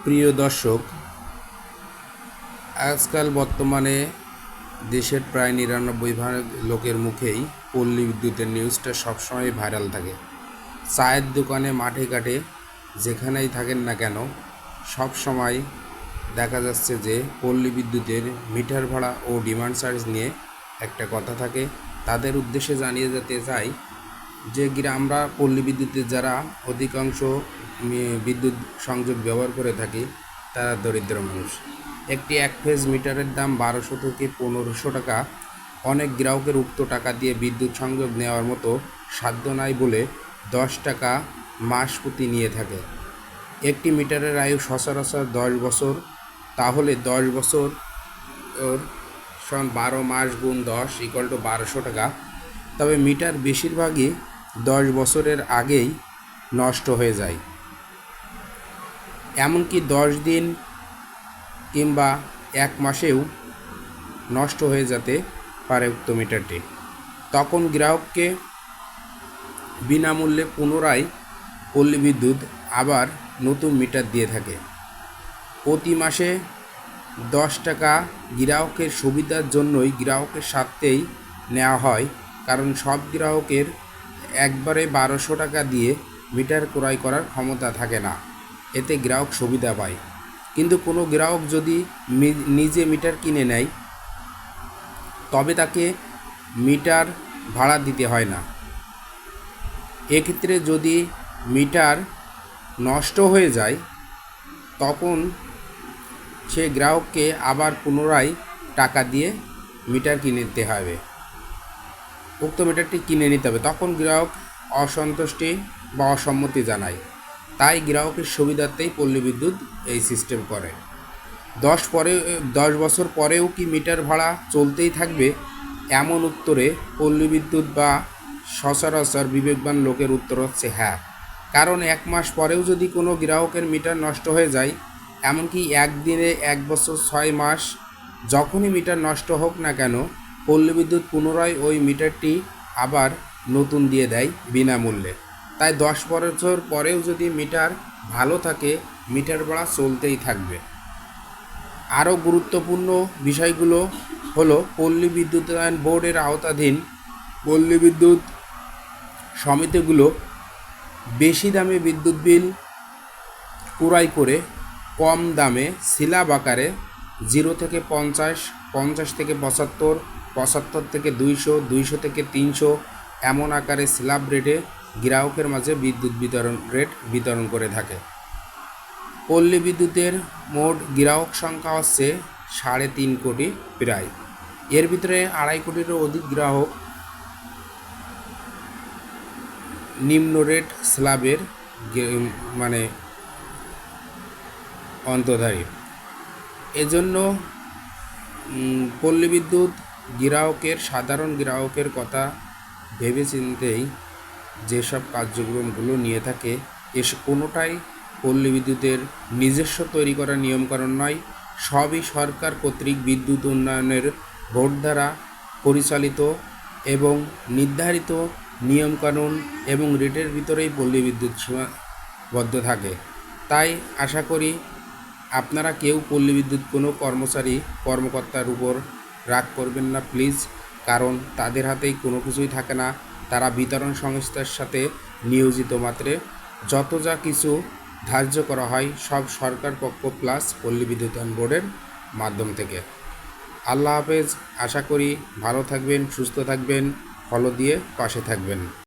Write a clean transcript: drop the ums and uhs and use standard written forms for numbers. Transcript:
প্রিয় দর্শক, আজকাল বর্তমানে দেশের প্রায় ৯৯% লোকের মুখেই পল্লী বিদ্যুতের নিউজটা সবসময় ভাইরাল থাকে। চায়ের দোকানে, মাঠে ঘাটে যেখানেই থাকেন না কেন, সব সময় দেখা যাচ্ছে যে পল্লী বিদ্যুতের মিটার ভাড়া ও ডিমান্ড চার্জ নিয়ে একটা কথা থাকে। তাদের উদ্দেশ্যে জানিয়ে যেতে চাই যে আমরা পল্লী বিদ্যুতের যারা অধিকাংশ বিদ্যুৎ সংযোগ ব্যবহার করে থাকি তারা দরিদ্র মানুষ। একটি এক ফেজ মিটারের দাম ১২০০ থেকে ১৫০০ টাকা। অনেক গ্রাহকের উক্ত টাকা দিয়ে বিদ্যুৎ সংযোগ নেওয়ার মতো সাধ্য নাই বলে ১০ টাকা মাস প্রতি নিয়ে থাকে। একটি মিটারের আয়ু সচরাচর ১০ বছর, তাহলে ১০ বছর ১২ মাস গুণ ১০ = ১২০০ টাকা। তবে মিটার বেশিরভাগই ১০ বছরের আগেই নষ্ট হয়ে যায়, এমনকি ১০ দিন কিংবা ১ মাসেও নষ্ট হয়ে যেতে পারে উক্ত মিটারটি। তখন গ্রাহককে বিনামূল্যে পুনরায় পল্লী বিদ্যুৎ আবার নতুন মিটার দিয়ে থাকে। প্রতি মাসে ১০ টাকা গ্রাহকের সুবিধার জন্যই গ্রাহকের স্বার্থেই নেওয়া হয়, কারণ সব গ্রাহকের একবারে ১২০০ টাকা দিয়ে মিটার ক্রয় করার ক্ষমতা থাকে না। এতে গ্রাহক সুবিধা পায়, কিন্তু কোনো গ্রাহক যদি নিজে মিটার কিনে নেয় তবে তাকে মিটার ভাড়া দিতে হয় না। এক্ষেত্রে যদি মিটার নষ্ট হয়ে যায় তখন সে গ্রাহককে আবার পুনরায় টাকা দিয়ে মিটার কিনে নিতে হবে, উক্ত মিটারটি কিনে নিতে হবে। তখন গ্রাহক অসন্তুষ্টি বা অসম্মতি জানায়। তাই গ্রাহকের সুবিধার্থেই পল্লী বিদ্যুৎ এই সিস্টেম করে। ১০ বছর পরেও কি মিটার ভাড়া চলতেই থাকবে? এমন উত্তরে পল্লী বিদ্যুৎ বা সচরাচর বিবেকবান লোকের উত্তর হচ্ছে হ্যাঁ। কারণ ১ মাস পরেও যদি কোনো গ্রাহকের মিটার নষ্ট হয়ে যায়, এমনকি একদিনে ১ বছর ৬ মাস যখনই মিটার নষ্ট হোক না কেন, পল্লী বিদ্যুৎ পুনরায় ওই মিটারটি আবার নতুন দিয়ে দেয় বিনামূল্যে। তাই ১০ বছর পরেও যদি মিটার ভালো থাকে, মিটার ভাড়া চলতেই থাকবে। আরও গুরুত্বপূর্ণ বিষয়গুলো হলো, পল্লী বিদ্যুতায়ন বোর্ডের আওতাধীন পল্লী বিদ্যুৎ সমিতিগুলো বেশি দামে বিদ্যুৎ বিল ক্রয় করে কম দামে স্ল্যাব আকারে ০ থেকে ৫০, ৫০ থেকে ৭৫, ৭৫ থেকে ২০০, ২০০ থেকে ৩০০ এমন আকারে স্ল্যাব রেটে গ্রাহকের মাঝে বিদ্যুৎ বিতরণ করে থাকে। পল্লী বিদ্যুতের মোট গ্রাহক সংখ্যা হচ্ছে ৩.৫ কোটি প্রায়। এর ভিতরে ২.৫ কোটিরও অধিক গ্রাহক নিম্ন রেট স্ল্যাবের অন্তর্ধারী। এজন্য পল্লী বিদ্যুৎ সাধারণ গ্রাহকের কথা ভেবেচিন্তেই যেসব কার্যক্রমগুলো নিয়ে থাকে, কোনোটাই পল্লী বিদ্যুতের নিজস্ব তৈরি করা নিয়মকানুন নয়। সবই সরকার কর্তৃক বিদ্যুৎ উন্নয়নের বোর্ড দ্বারা পরিচালিত এবং নির্ধারিত নিয়মকানুন এবং রেটের ভিতরেই পল্লী বিদ্যুৎ সীমাবদ্ধ থাকে। তাই আশা করি আপনারা কেউ পল্লী বিদ্যুৎ কোনো কর্মকর্তার উপর রাগ করবেন না প্লিজ, কারণ তাদের হাতেই কোনো কিছুই থাকে না। তারা বিতরণ সংস্থার সাথে নিয়োজিত মাত্রে যত যা কিছু ধার্য করা হয় সব সরকার পক্ষ প্লাস পল্লী বিদ্যুতায়ন বোর্ডের মাধ্যম থেকে। আল্লাহ হাফেজ। আশা করি ভালো থাকবেন, সুস্থ থাকবেন, ফলো দিয়ে পাশে থাকবেন।